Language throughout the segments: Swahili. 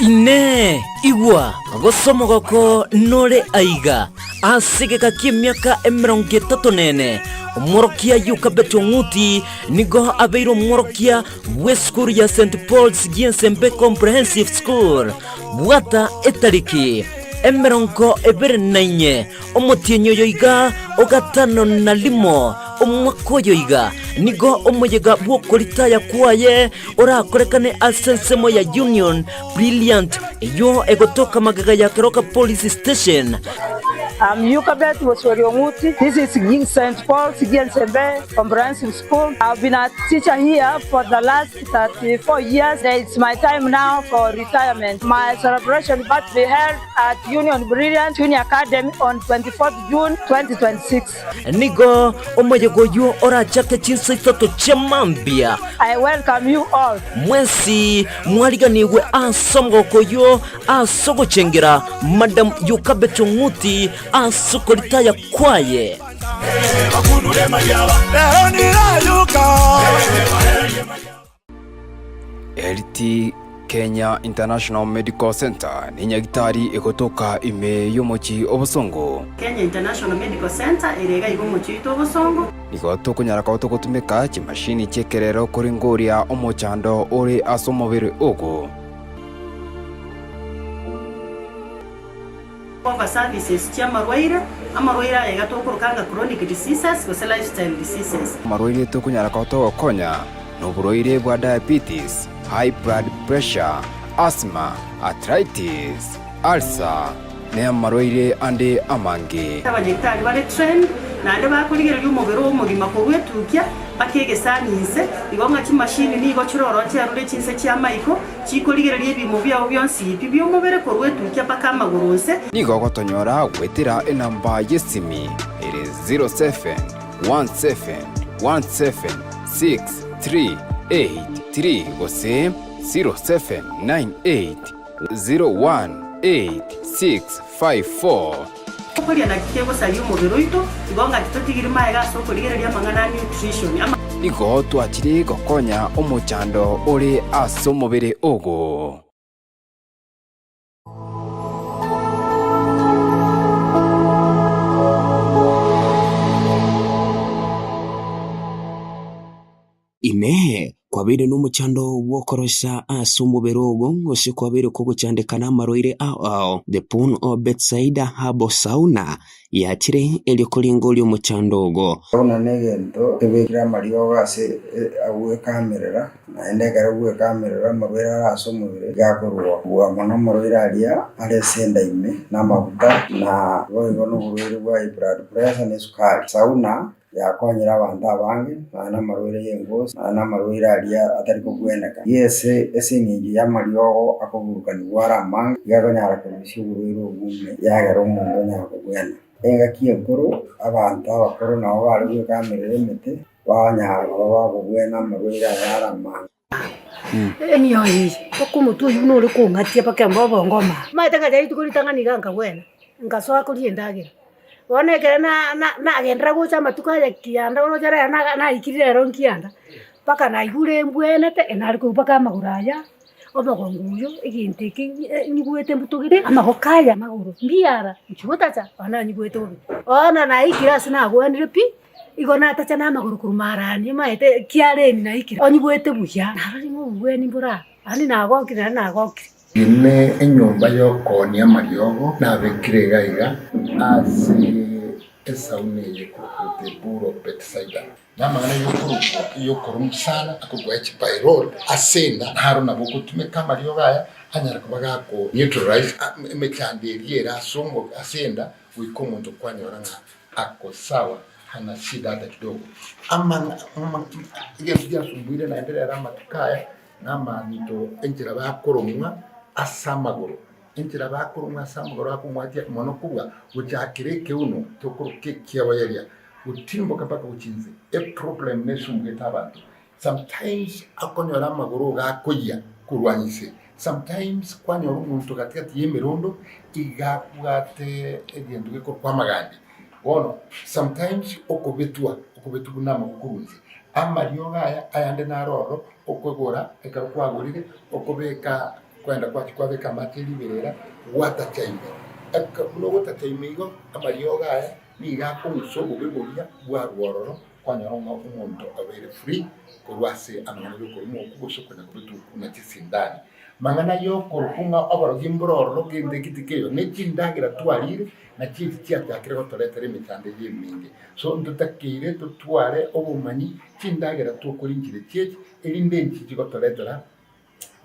Ine igwa gosomogoko nore aiga asigeka kimyaka 34 umworokia yuka beto nguti nigo abeiro umworokia weskuru ya St. Paul's Giensembe Comprehensive School buata etariki emeronko ebere nainye omotienyo yoiga ogatano na limo omwako yoiga nigo omuyega bwokolitaya kwaye orakorekane asensemo ya Union Brilliant yo egotoka magaga ya Keroka Police Station. Yukabet Waswariomuti. This is St. Paul's Giensembe Comprehensive School. I've been a teacher here for the last 34 years. It's my time now for retirement. My celebration will be held at Union Brilliant Junior Academy on 24th June 2026. Nigo omojego yu ora chake Chinsa itoto chamambia. I welcome you all. Mwensi mwaliganiwe asomgo koyo asogo chengera Madam Yukabeto Nguti asukolitaya kwaye. LT Kenya International Medical Center ni nyagitari egotoka ime yomochi obosongo. Kenya International Medical Center erega igomochi obosongo. Igoto kunyaraka otogotumika chimashini chekerero koringoria omochando ore asomobere ogo. Cover services amarwaire ega tokurukanga chronic diseases ko lifestyle diseases. Amarwaire tokunyaraka otogokonya noburoire bwa diabetes, high blood pressure, asthma, arthritis, ulcer, ne amarwaire ande amange. Abanyekitari bare trained na ande bakuligera y'umubero w'umurima ko wetukia bakegesanise igonga chimashini nigo chiroro cyarure Chinsa kya Michael chikoligera y'ebimo byawo byonsi by'umubere ko wetukia bakamagurunse nigo gotonyora gwetira enamba yesimi ere 0717176383 gose 0798018654. Kulia na kikego sa y'umubero ito igonga kitotigiri maega so kuligera y'amangana nutrition. Nigo twachiri gokonya omochando ore asomobere ogo. Ime kwabire n'umuchando wokorosha asumuberogo ngose kwabire ko gucandekana amaroire ao the pool of Bethsaida habo sauna yachire elikolingo lyo muchandogo ona negento tebekira mariyo gase awe kamerera naende garabuwe kamerera mabera asumubere gakorwa bwa mono maroire alia ale senda ime na mabuta na boigo no burere bwa blood pressure ne sukari sauna yakonyera abantu abange na maroire yengosi na maroire alia atari kugweneka yese esingi ya mariyo akogurukani wara mang gagonyara kubishu burero gume yagero mundo nyakugwena enga kiyekuru abantu abakuru nabo bari gukamerera emete banyara babugwena maroire yara mang eniyo yi okumutu yuno uri kungatia pakembo bongoma matanga jaitu kulitanga niganga wena ngasoa kuliendage onekere na agendra gocha matuka ya kianda ono jara na ikirire ron kianda paka na igure mbwenete enari ko paka maguraya obagonguyo igintiki nyigwete mbutugire amagokaya maguru mbiara nchibutacha ana nyigwete obi ona na ikirasi na gwenire pi igona tacha na maguru kumarani maete kiareni na ikira onyigwete buya narari ngo bweni mbura ani nagokira nagokira ine enyumba yokonia mariogo na bekire gaiga asi esaune yekote buro Bethsaida namana yokorum sana akugwa chipairol asenda haruna bokutume kama liogaya anyara kubagako neutralize mechanderiera songo asenda wikomonto kwanyoranga ako sawa hana shida hata kidogo ama ngefuja sumbwire na endelea rama tukaya nama nito enjira bakoromwa asamagoro enjira bakoromwa asamagoro akumwatia monokuga ujakireke uno tokuruke kiabayeria utimbo kapaka uchinze a problem nesumgeta abantu sometimes akonyora amagoro gakoya kurwanyise sometimes kwanyora umuntu katikati yemerondo igakugate egenduke ko kwamagandi wono sometimes okubetua nama kukunzi amariyo gaya ayande naroro okwegora ekakwagurire okobeka kwenda kwa kamati libera watachaime no watachaime igo amarioga aya ni gapo musobo beburia bwa rwororo kwanya umuntu abere free kurwase amana yo ko mu kubuso kwenda kubitu kuna tisindani mangana yo korukunga abaro gimbroro gende kitikeyo ne kindagira twalire na chiti cyakira ko toletere mitande yemingi so ndutakire tutware obumanyi kindagira tukuringire cyeti elinde nchi ko toletora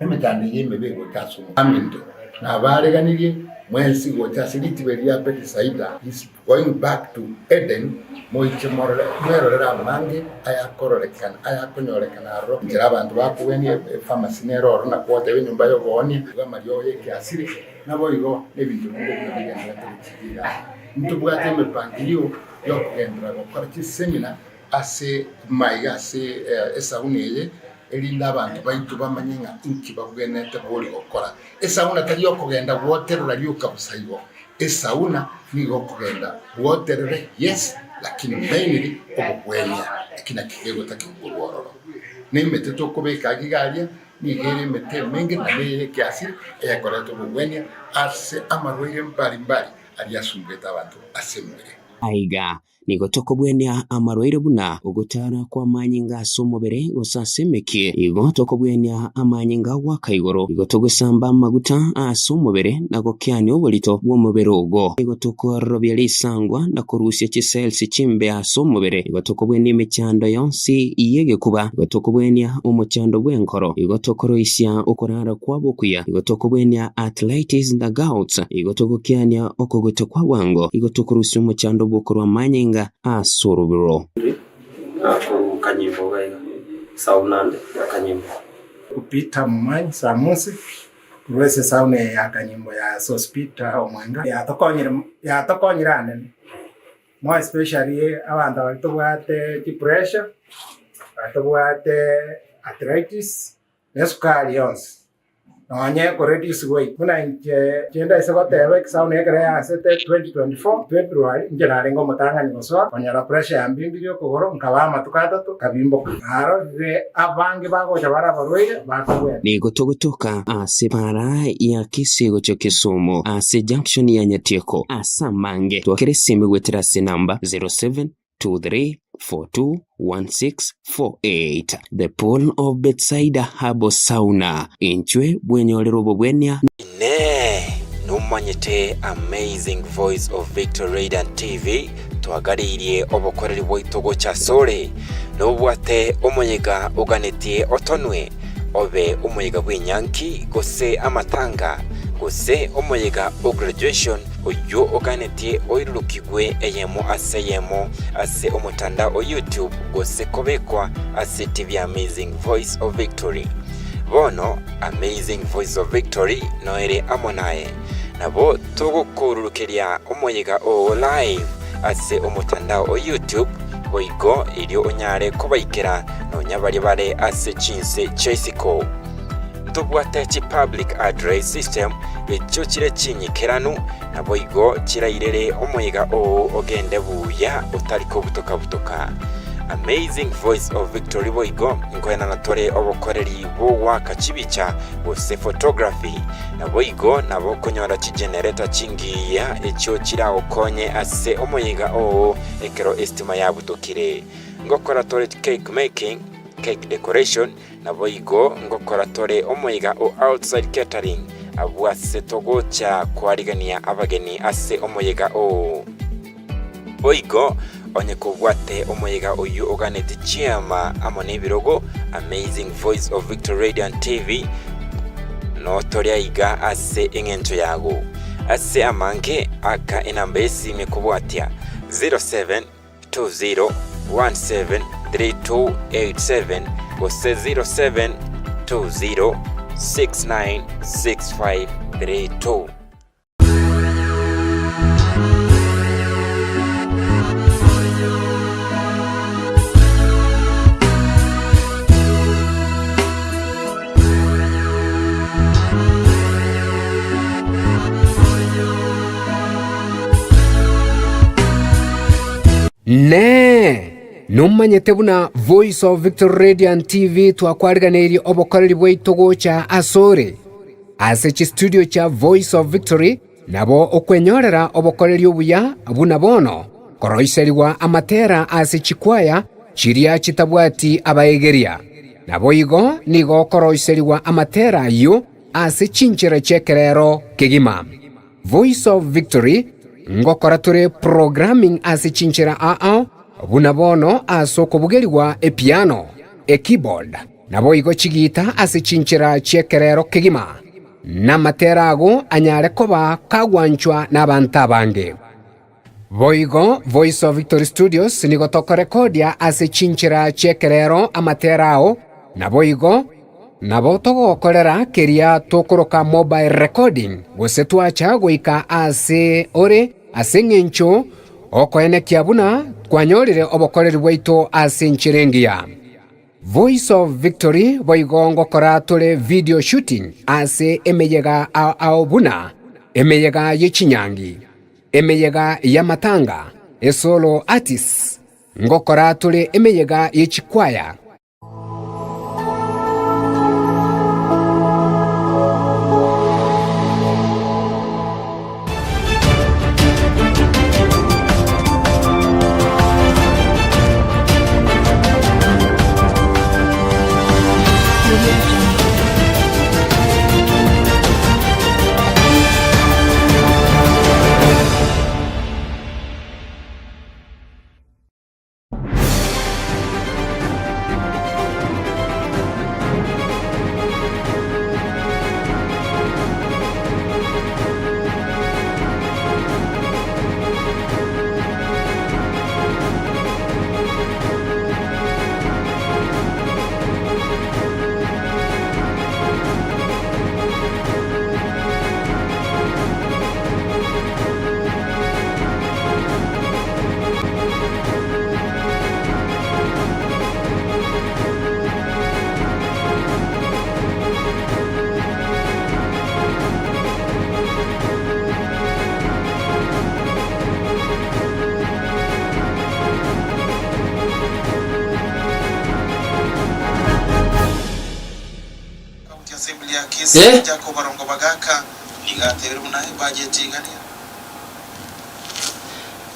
emitande yemebego taso amindo na bareganirie mwensi go tasiliti beria Bethsaida is going back to Eden moiche morera mangi ayakororeka ayakonyorekana ro ngira abantu bakuweni pharmacy nero na kote benyumba yo boni bamario yeke asiri nabo igo nebintu bigenda tukigira ntubwate mepangilio yo kendra go party seminar ase maiga ase esauneye elinda abantu baitu bamanyenga inki bagwenete boli okora esauna tali okugenda woterera lyuka busaibo esauna ni okugenda woterere yes lakini mainly obugwenya kina kigego takigororo nemete tokobeka gigalia ni gere mete menge nale kiasi eyakoreto obugwenya ase amarwire mbali aliyasumbeta abantu asembere aiga nigotoko bwenia amarwaire buna ogotara kwa manyinga somobere gosasemeke igotoko bwenia amanyinga wakaigoro igotogo samba maguta asomobere nago kyani obolito bwomobere ogo igotoko robyali sangwa na korusia chiselsi chimbe asomobere igotoko bwenia mechando yonsi iyege kuba igotoko bwenia omochando bwenkoro igotoko roisia okorara kwabokuya igotoko bwenia athletics na gouts igotoko kyania okogoto kwa wango igotoko rusia omochando bwokorwa manyinga asorobiro ako kanyimbo gaiga saunande kanyimbo kupita mmanyi samusi rwese saune ya kanyimbo ya sospita omwenga ya tokonyirane more especially abantu batubwate depression batubwate arthritis nesukari yonse nonye reduce weight kuna ngenda isogotebe saune kare ya sete 2024 February njana ngo mutangani ngoswa konyara pressure yambimbirio kugoro nkabama tukatatu kabimbo aro de abange bago chabara barwire bakwe ni gotogotoka asepara ya kisigo cyo Kisumu ase junction ya Nyatieko asamange twakeresime gweterase namba 0723421648 the pool of Bethsaida Habo Sauna inchwe bwenyorero bobwenya ne numanyite Amazing Voice of Victory Radiant TV twagaririe obokoreri bwitogo cha sore nobwate omuyiga uganetie otonwe obe omuyiga bw'inyanki gose amatanga gose omuyiga o graduation oyo uganetie oirukigwe eyemo ase omutanda o YouTube gose kobekwa ase TV Amazing Voice of Victory bono Amazing Voice of Victory noere amonaye nabo tugukururukiria omuyiga o live ase omutanda o YouTube boigo ilio onyare kubaikira nonyabari bare ase Chinsa Chesiko ntubwate chi public address system echo chire chinyikiranu na boigo chirairere omuyiga o ogende buya utariko butoka Amazing Voice of Victory boigo ngoena natore obokoreri bo waka chibicha bose photography na boigo nabo konyora chi generator chingiya echo chira okonye ase omuyiga o ekero estima ya butokire ngokora tore cake making cake decoration na boigo ngokora tore omuyiga o outside catering abwase togocha kwarigania abageni ase omuyiga o boigo onye kubwate omuyiga oyu oganete chiama amone birogo Amazing Voice of Victory Radiant TV no toria iga ase engento yago ase amange aka enamba esime kubwatia 0720173287 gose 0720696532 ne numanyete buna Voice of Victory Radiant TV twakwariganiri obokoreri bw'itogo cha asore ase chistudio cha Voice of Victory nabo okwenyorera obokoreri obuya buna bono koroiseriwa amatera ase chikwaya chiria chitabwati abaegeria nabo igo nigo koroiseriwa amatera ayo ase chinchera chekerero kegima. Voice of Victory ngokora ture programming ase chinchera buna bono aso kobugeriwa epiano keyboard nabo igo chigita ase chinchera chekerero kegima na matera ago anyare koba kagwanchwa n'abantu abange. Boigo Voice of Victory Studios nigo toko rekordia ase chinchera chekerero amatera ao na boigo nabo togokorera keria tokoroka mobile recording gose twacha goika ase ore ase ngencho okoenekia buna kwanyorire obokoreri bwaito ase nchirengia. Voice of Victory boigo ngokora tole video shooting ase emeyega ao buna emeyega yechinyangi emeyega ya matanga esolo artists ngokora tole emeyega yechikwaya.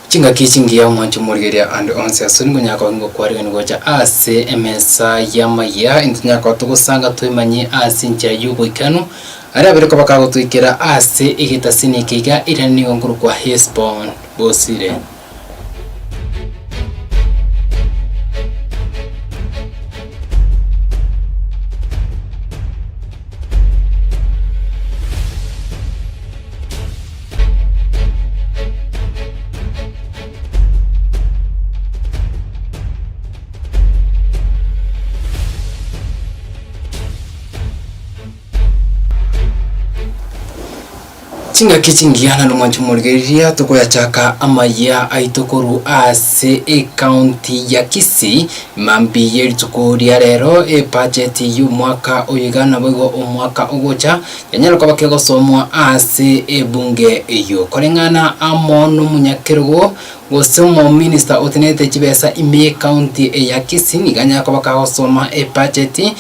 Chinga kichingia mwancho murigeria and onse asuni kunyaka ngo kwari ngo cha ase emesa ya Amayia intunyaka tugusanga tuimanyi ase nchira yubo ikanu ara bere ko bakago tuikira ase igitasini kiga irani nguru kwa Hesbon Bosire. Chinga kichingiana no mwancho murigeria tukoya chaka Amayia aitokoru ase county ya Kisii mambi yeritukuria rero budget yu mwaka oyigana bwo omwaka ogocha yanyalo kwa bakego somwa ase bunge iyo korengana amono munyakergo gosomo minister otenete chibesa ime county ya Kisii niganya kwa bakago soma budget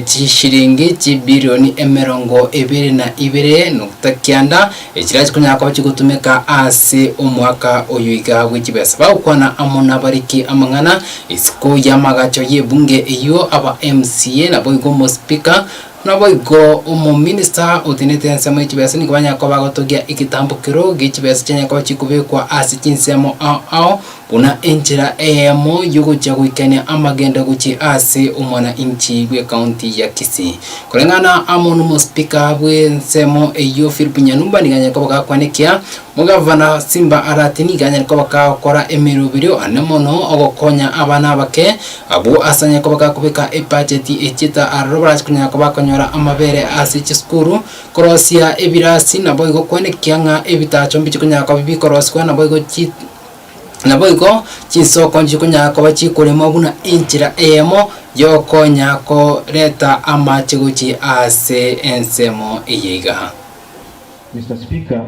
chishiringi chibilioni 22.2 ekirachi kunyaka bakigutumeka ase omwaka oyuiga gw'ikibesa bakwana amona bariki amangana isiko yamagacho yebunge iyo aba MCA nabo igo speaker nabo igo minister otinete nsemo ikibesa nikubanya ko bagotogia ikitambukiro g'ikibesa cyanya ko kikubekwa ase kinsemo ao una enchira emo yugo chagwikania amagenda guchi ase umwana inchi gwe county ya Kisii kolengana amono speaker bwe nsemo eyo Philip Nyanumba niganya ko bakakwanekia mugavana Simba Arati niganya ko bakakora emirubiro anemono ogokonya abana bake abo asanya ko bakakubeka budget echita arobra kunya ko bakonyora amabere ase chiskuru korosia ebirasi nabo igo kwanekia nga ebitacho mbichikunya ko bibikoroswa nabo igo naboiko chisoko njikunya ko bachikuremo buna inchira emo yokonya ko leta amachiguchi ase ensemo iyiga. Mr. Speaker,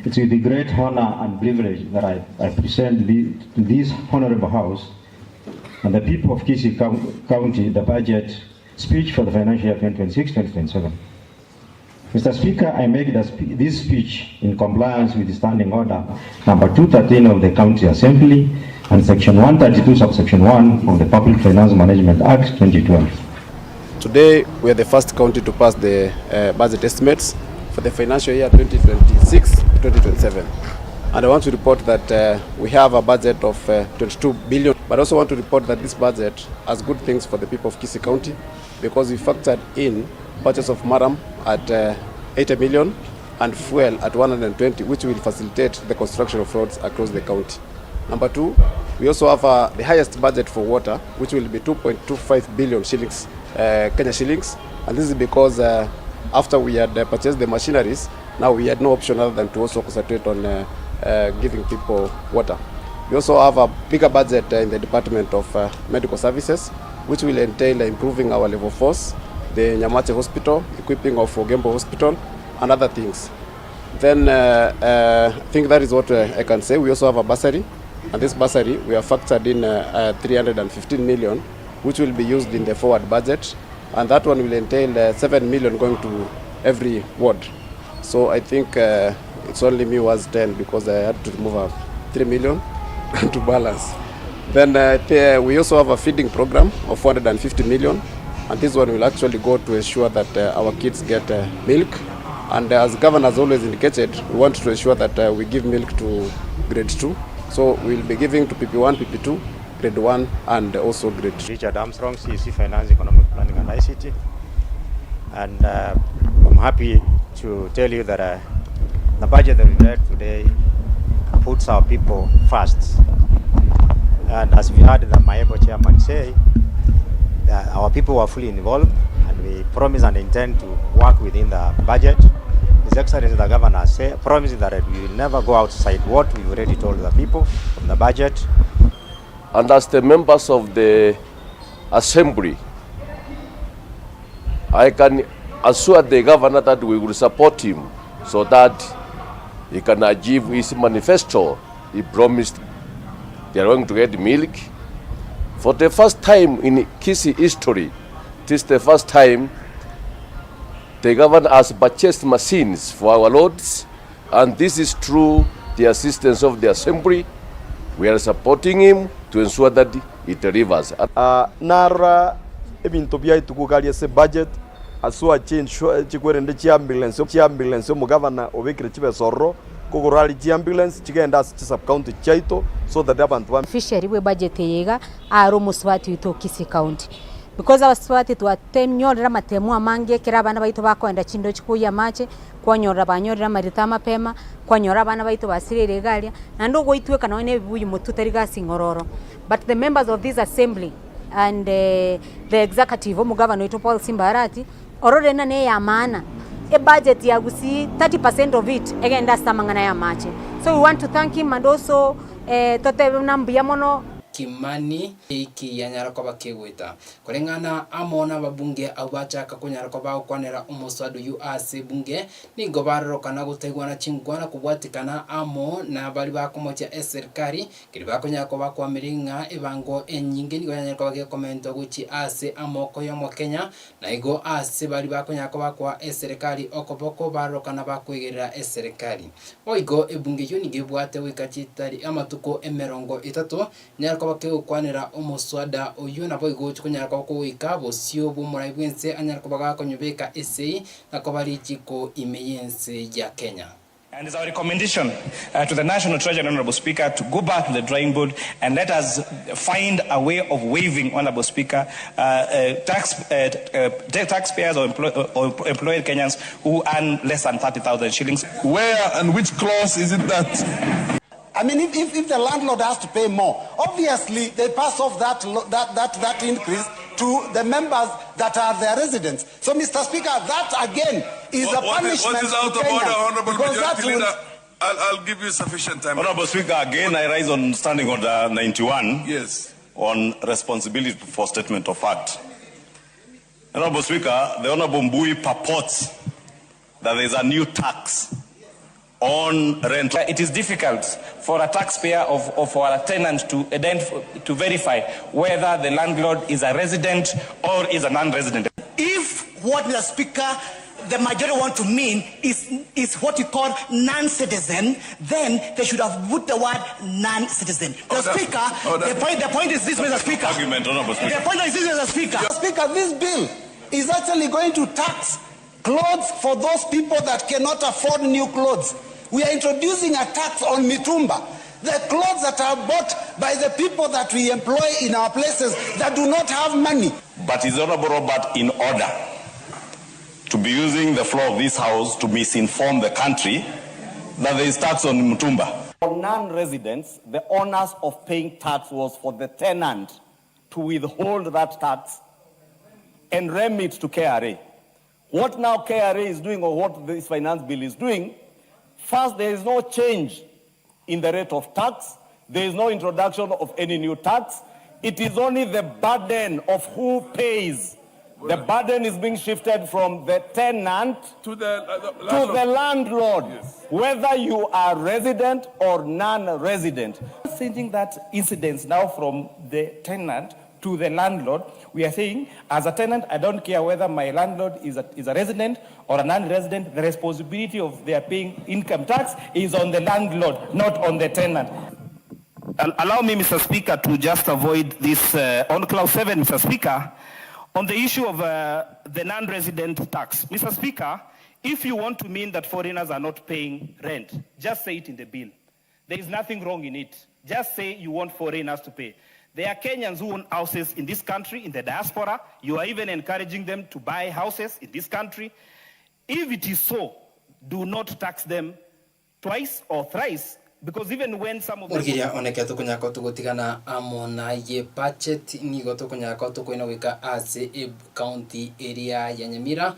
it's with the great honor and privilege that I present to this honorable house and the people of Kisii County the budget speech for the financial year 2026-2027. Mr. Speaker, I make this speech in compliance with the Standing Order number 213 of the County Assembly and Section 132, subsection 1 of the Public Finance Management Act 2012. Today, we are the first county to pass the budget estimates for the financial year 2026-2027. And I want to report that we have a budget of 22 billion, but I also want to report that this budget has good things for the people of Kisii County because we factored in purchase of maram at 80 million and fuel at 120, which will facilitate the construction of roads across the county. Number two, we also have the highest budget for water, which will be 2.25 billion shillings, Kenya shillings. And this is because after we had purchased the machineries, now we had no option other than to also concentrate on giving people water. We also have a bigger budget in the Department of Medical Services, which will entail improving our level 4s, the Nyamache Hospital, equipping of Ogembo Hospital, and other things. Then I think that is what I can say. We also have a bursary, and this bursary we have factored in 315 million, which will be used in the forward budget, and that one will entail 7 million going to every ward. So I think it's only me was 10 because I had to remove 3 million to balance. Then we also have a feeding program of 450 million. And this one will actually go to ensure that our kids get milk. And as governor has always indicated, we want to ensure that we give milk to grade 2. So we'll be giving to PP1, PP2, grade 1, and also grade 2. Richard Armstrong, CEC Finance, Economic Planning and ICT. And I'm happy to tell you that the budget that we read today puts our people first. And as we heard the Amayia chairman say, our people were fully involved, and we promise and intend to work within the budget. His Excellency the Governor promised that we will never go outside what we already told the people from the budget. And as the members of the Assembly, I can assure the Governor that we will support him so that he can achieve his manifesto. He promised they are going to get milk. For the first time in Kisii history, it is the first time the governor has purchased machines for our roads, and this is through the assistance of the Assembly. We are supporting him to ensure that it delivers. Nara ebintu byaitu kugalia se budget asua change chikwerende chi ambulance mu governor obekire chibe sorro kugurali chi ambulance chigenda sub county chaito so that abantu officially we budget yega aro muswati to Kisii County because our swati to atemnyorera matemu amange kira abana baito bakwenda chindo chikuya mache kwanyora banyorera marita mapema kwanyora abana baito basirire galia na ndogo itwe kana one bibuyi mututari gasingororo. But the members of this assembly and the executive of governor to Paul Simbarati orore na ne ya maana a budget ya gusi 30% of it again that's samangana ya mache. So we want to thank him and also tote nambia mono Kimani iki yanyarakoba kegwita kurengana amona babunge abachaka kunyarakoba kwanera umuswadu UAC bunge nigo barokana gutegwana chingwana kubwatikana amo na bali bakomocha serikali kiriba kunyakoba kwa miringa ibango enyinge nigo yanyarakoba ke komento guchi ase amoko yo mu Kenya na igo ase bali bakunyakoba kwa serikali okoboko barokana bakwegerera serikali oigo ebunge yo nigebwate wikachitari amatuko emerongo 3 nyarakoba kwanira umuswada uyu nabo igocho kunyaraka kuwika bosio bumura bwense anyaraka bakonyubeka essay nakobari chiko imeyense ya Kenya. And it's our recommendation to the National Treasury, Honorable Speaker, to go back to the drawing board and let us find a way of waiving, Honorable Speaker, taxpayers or employed Kenyans who earn less than 30,000 shillings. Where and which clause is it that? I mean, if the landlord has to pay more, obviously they pass off that increase to the members that are their residents. So, Mr. Speaker, that again is a punishment. What is out of order, Honorable Majority Leader? I'll give you sufficient time. Honorable Speaker, again I rise on Standing Order 91. Yes. On responsibility for statement of fact. Honorable Speaker, the Honorable Mbui purports that there is a new tax on rent. It is difficult for a taxpayer or for a tenant to verify whether the landlord is a resident or is a non-resident. If what the Speaker, the majority want to mean is what you call non-citizen, then they should have put the word non-citizen. The point is this, Mr. Speaker. Argument, Honorable Speaker. The point is this, Mr. Speaker. Mr. Speaker, this bill is actually going to tax clothes for those people that cannot afford new clothes. We are introducing a tax on mitumba, the clothes that are bought by the people that we employ in our places that do not have money. But is Honorable Robert in order to be using the floor of this house to misinform the country that there is tax on mitumba? For non-residents, the onus of paying tax was for the tenant to withhold that tax and remit to KRA. What now KRA is doing, or what this finance bill is doing, first, there is no change in the rate of tax. There is no introduction of any new tax. It is only the burden of who pays. The burden is being shifted from the tenant to the landlord, yes, whether you are resident or non-resident. Changing that incidence now from the tenant to the landlord, we are saying, as a tenant, I don't care whether my landlord is a resident or a non-resident. The responsibility of their paying income tax is on the landlord, not on the tenant. Allow me, Mr. Speaker, to just avoid this on clause 7, Mr. Speaker, on the issue of the non-resident tax. Mr. Speaker, if you want to mean that foreigners are not paying rent, just say it in the bill. There is nothing wrong in it. Just say you want foreigners to pay. There are Kenyans who own houses in this country, in the diaspora. You are even encouraging them to buy houses in this country. If it is so, do not tax them twice or thrice, because even when some of them... Murgiria oneke tukunyako tugutigana amona ye budget ni gotukunyako tukuina wika ase county area ya Nyamira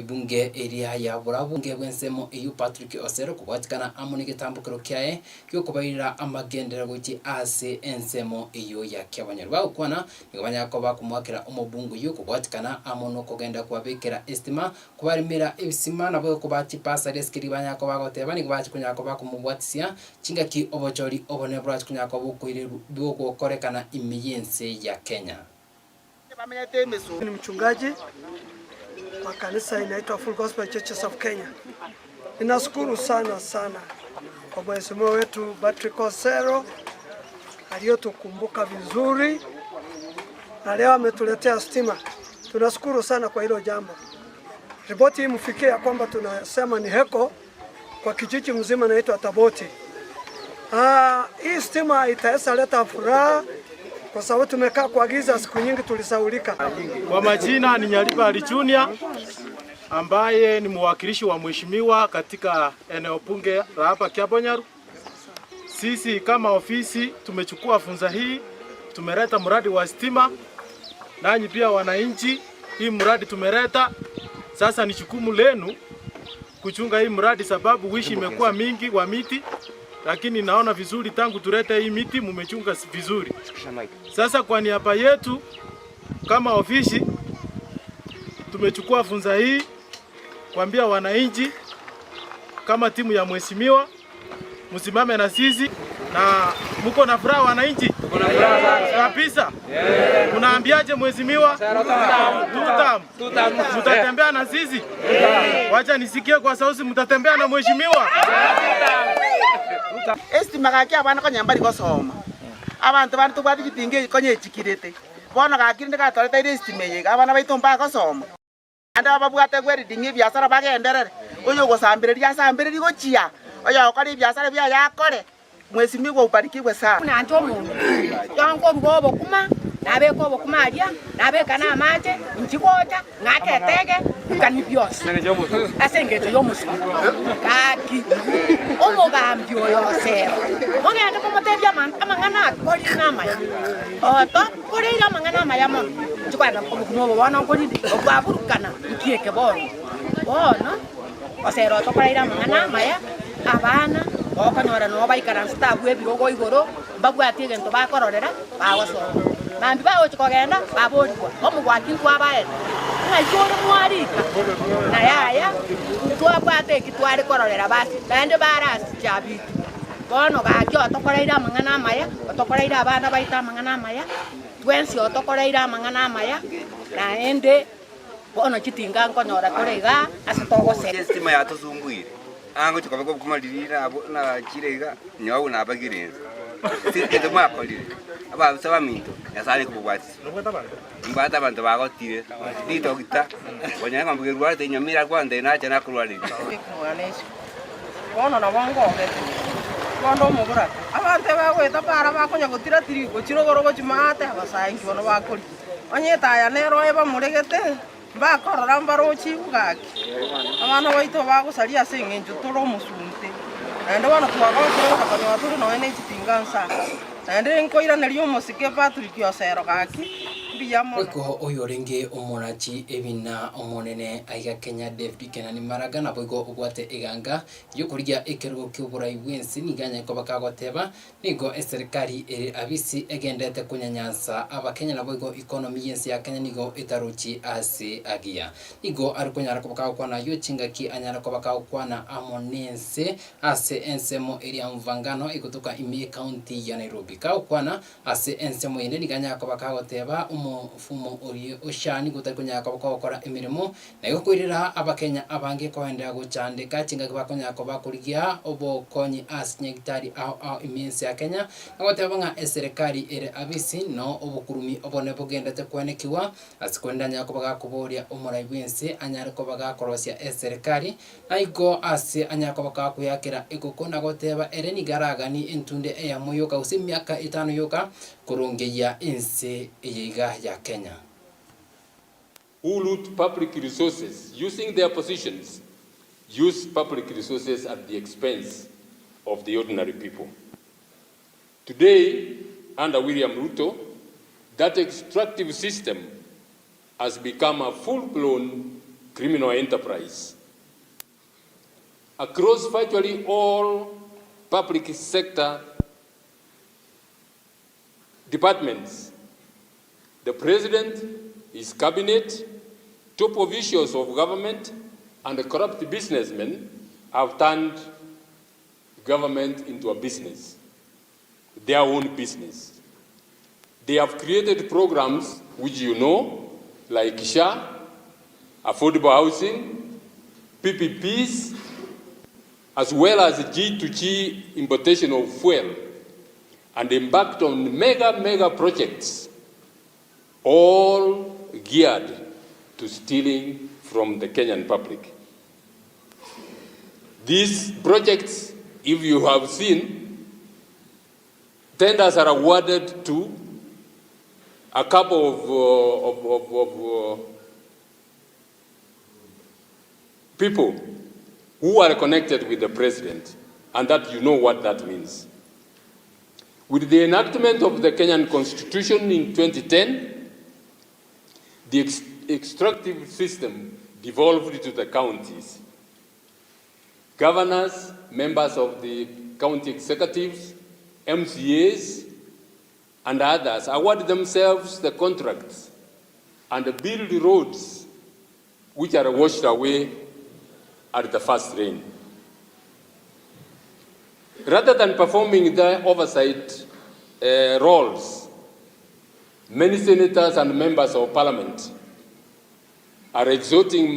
bunge area ya Burabu bunge bwensemo EU Patrick Osero kubatikana amoni gitambukiro kyae kyo kubaira amagendera guti ase ensemo EU ya Kyabanyarwa ukwana nigabanyako bakumwakira umubungu yu kubatikana amono kugenda kwabekera estima kubarimira ebisima nabo kubati pasa reskiri banyako bagoteba ni kubati kunyako bakumubwatisia ngaki obochori obonebrat kunyako bukwire bwo korekana imiyense ya Kenya. Ni mchungaji wa kanisa inaitwa Full Gospel Churches of Kenya. Ninashukuru sana kwa mheshimiwa wetu Patrick Osero aliyotukumbuka vizuri na leo ametuletea stima. Tunashukuru sana kwa hilo jambo. Ripoti hii mfikia kwamba tunasema ni heko kwa kijiji mzima naitwa Taboti. Hii stima itaesa leta furaha kwa sababu tumekaa kwa giza siku nyingi tulisaulika. Kwa majina ni Nyaliba Alichunia ambaye ni mwakilishi wa mheshimiwa katika eneo bunge la hapa Kyabonyaru. Sisi kama ofisi tumechukua funza hii, tumeleta mradi wa stima. Nanyi pia wananchi, hii mradi tumeleta. Sasa ni jukumu lenu kuchunga hii mradi sababu wishi imekuwa mingi wa miti. Lakini naona vizuri tangu tulete hii miti mumechunga vizuri. Sasa kwa niaba yetu kama ofisi tumechukua funza hii kuambia wananchi kama timu ya mheshimiwa msimame na sisi na mko na furaha wananchi? Kabisa. Unaambiaje mheshimiwa? Tutam. Mtatembea na sisi? Wacha nisikie kwa sauti mtatembea na mheshimiwa? Estima kaki abana kanyambari gosoma abantu bantu bari gitinge konye chikirete bona gakirinde gatoreta ire estima ye abana baitomba gosoma anda babwate gweri dingi biasara bagenderere uyo gosambiriria sambiriri gochia oyo okari biasara bya yakore mwesimi go ubarikirwe sana na nto mundu yango ngobo kuma nabe ko bokuma alia nabe kana amaje nchikota ngaketege kani byose asengeto yomusi kaki omogambyo yose mongenda komotebya man amangana koli nama ya oto koli amangana mayamo chikwana komukumo bona koli obaburukana kieke bono bona osero to koli amangana maya abana okanyora no baikara stabu ebirogo igoro bagwati gento bakororera bagoso Mambi ba ocho kogenda babodwa omugwaki kwabaye ngayoro mwarika na yaya twabwate kitwari kororera basi bande barasi chabitu bono gaki otokoreira amang'ana amaya otokoreira abana baita amang'ana amaya twensi otokoreira amang'ana amaya na ende bono chitinga nkonyora korega ase togosera stima yatuzumbuire ango chikabako kumalirira na chirega nyawo na bagirenza sike makolire aba saba minto yasali kubwati mbata abantu bagotire ditogita bonyanga mbugirwa te nyamira kwande na chana kulwali bono na bongo bondo mugura abante bagweta para bakonya gutira tiri gochirogoro gochimate abasaingi bono bakori onyeta ya nero eba muregete bakorora mbarochi ugaki abana baito bagusaria sengenjo toro musunte ende bono twagokora kakonyo turi no ene chitingansa ende nkoira nerio musike Patrick Osero gaki Boiko oyo renge omorachi ebina omonene aiga Kenya David Kenani Maraga na boiko obwate eganga yokuria ekerugo ky'oburai bwensi niganya ko bakagoteba nigo eserikali ere abisi egendete kunyanyansa abakenya na boiko economy yensi ya Kenya nigo itaruchi ase agia nigo arikunyara ko bakagokwana yo chingaki anyara ko bakagokwana amonense ase ensemo area mvangano ikutoka ime county ya Nairobi kagokwana ase ensemo ine niganya ko bakagoteba fumo ori oshani gutakunya ko bakora emirimo nayo kwirira abakenya abange ko henda guchandika chinga bakonya ko bakurigia obokonyi as nyektari au imense ya Kenya agotebanga eserikali ere abisi no obukurumi obone bogendete kwenekiwa asikwendanya ko bagakuboria omurai bwense anyara ko bagakorosia eserikali naigo ase anyara ko bakakuyakira ikukona goteba ere nigaragani entunde eya moyoka usimiaka 5 yoka kurungeya ense eyiga ya Kenya. Who loot public resources using their positions, use public resources at the expense of the ordinary people. Today, under William Ruto, that extractive system has become a full-blown criminal enterprise. Across virtually all public sector departments, the president, his cabinet, top officials of government, and the corrupt businessmen have turned government into a business, their own business. They have created programs which you know, like SHA, affordable housing, PPPs, as well as G2G importation of fuel, and embarked on mega projects, all geared to stealing from the Kenyan public. These projects, if you have seen, tenders are awarded to a couple of people who are connected with the president, and that you know what that means. With the enactment of the Kenyan Constitution in 2010, the extractive system devolved to the counties. Governors, members of the county executives, MCAs, and others award themselves the contracts and build roads which are washed away at the first rain. Rather than performing their oversight roles, many senators and members of parliament are exhorting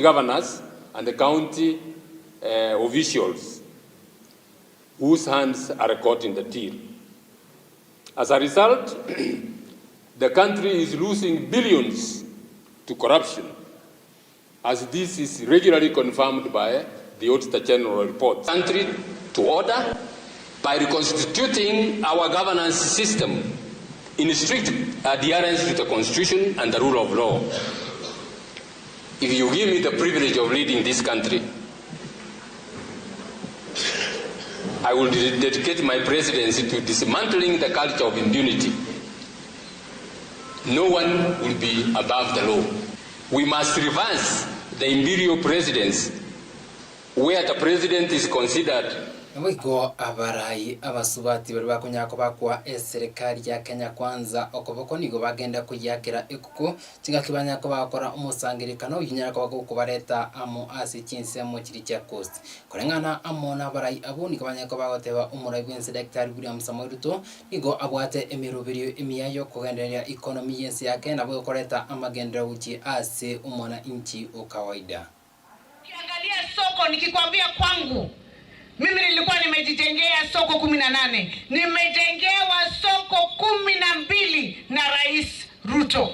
governors and the county officials whose hands are caught in the till. As a result, the country is losing billions to corruption, as this is regularly confirmed by the Auditor General report. Country to order by reconstituting our governance system in strict adherence to the Constitution and the rule of law. If you give me the privilege of leading this country, I will dedicate my presidency to dismantling the culture of impunity. No one will be above the law. We must reverse the imperial precedence where the president is considered Wiko abarai abasubati bari bakunyako bakwa serikali ya Kenya Kwanza okoboko nigo bagenda kuyakira ikuko kigakibanya ko bakora umusangirikano yinyako bakubareta amo asi Chinsa mu kiri cya Coast korengana amona barai abo nikabanya ko bagoteba umurai w'inse Dr. William Samuel Ruto nigo abwate emirubiri imiyayo kugenderia economy yensi yake nabo koreta amagendera uchi asi umona inchi ukawaida. Kiangalia soko nikikwambia kwangu mimi nilikuwa nimejitengea soko 18. Nimejengewa soko 12 na Rais Ruto.